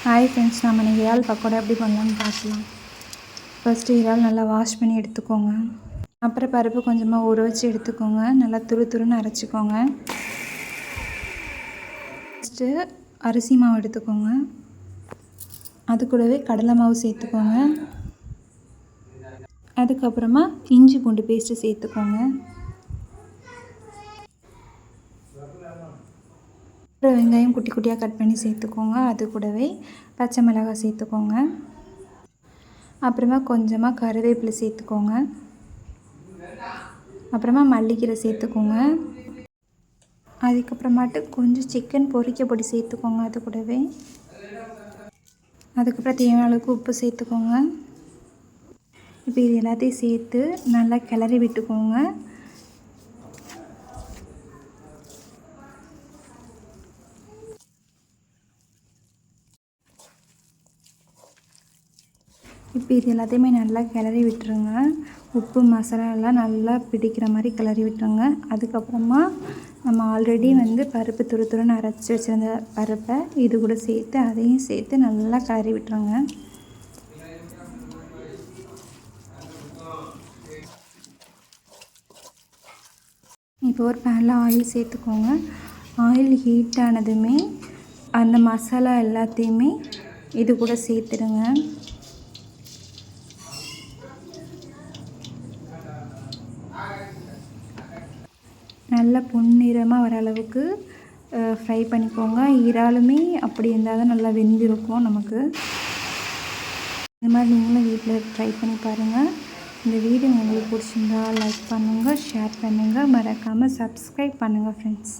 Hi friends, நம்ம இன்றைக்கி இறால் பக்கோடா எப்படி பண்ணலான்னு பார்க்கலாம். ஃபஸ்ட்டு இறால் நல்லா வாஷ் பண்ணி எடுத்துக்கோங்க. அப்புறம் பருப்பு கொஞ்சமாக ஊற வச்சு எடுத்துக்கோங்க. நல்லா துருன்னு அரைச்சிக்கோங்க. ஃபஸ்ட்டு அரிசி மாவு எடுத்துக்கோங்க. அது கூடவே கடலை மாவு சேர்த்துக்கோங்க. அதுக்கப்புறமா இஞ்சி பூண்டு பேஸ்ட்டு சேர்த்துக்கோங்க. அப்புறம் வெங்காயம் குட்டி குட்டியாக கட் பண்ணி சேர்த்துக்கோங்க. அது கூடவே பச்சை மிளகாய் சேர்த்துக்கோங்க. அப்புறமா கொஞ்சமாக கருவேப்பிலை சேர்த்துக்கோங்க. அப்புறமா மல்லிக்கீரை சேர்த்துக்கோங்க. அதுக்கப்புறமாட்டு கொஞ்சம் சிக்கன் பொரிக்க பொடி சேர்த்துக்கோங்க. அது கூடவே அதுக்கப்புறம் தேவையான அளவுக்கு உப்பு சேர்த்துக்கோங்க. இப்போ இது எல்லாத்தையும் சேர்த்து நல்லா கிளறி விட்டுக்கோங்க. இப்போ இது எல்லாத்தையுமே நல்லா கிளறி விட்டுருங்க. உப்பு மசாலா எல்லாம் நல்லா பிடிக்கிற மாதிரி கிளறி விட்டுருங்க. அதுக்கப்புறமா நம்ம ஆல்ரெடி பருப்பு துருன்னு அரைச்சி வச்சுருந்த பருப்பை இது கூட சேர்த்து அதையும் சேர்த்து நல்லா கிளறி விட்டுருங்க. இப்போ ஒரு பேனில் ஆயில் சேர்த்துக்கோங்க. ஆயில் ஹீட் ஆனதுமே அந்த மசாலா எல்லாத்தையுமே இது கூட சேர்த்துடுங்க. நல்லா பொன்னிறமாக வர அளவுக்கு ஃப்ரை பண்ணிக்கோங்க. இறாலுமே அப்படி இருந்தால் தான் நல்லா வெந்திருக்கும் நமக்கு. இந்த மாதிரி நீங்களும் வீட்டில் ட்ரை பண்ணி பாருங்கள். இந்த வீடியோ உங்களுக்கு பிடிச்சிருந்தா லைக் பண்ணுங்கள், ஷேர் பண்ணுங்கள், மறக்காமல் சப்ஸ்கிரைப் பண்ணுங்கள் ஃப்ரெண்ட்ஸ்.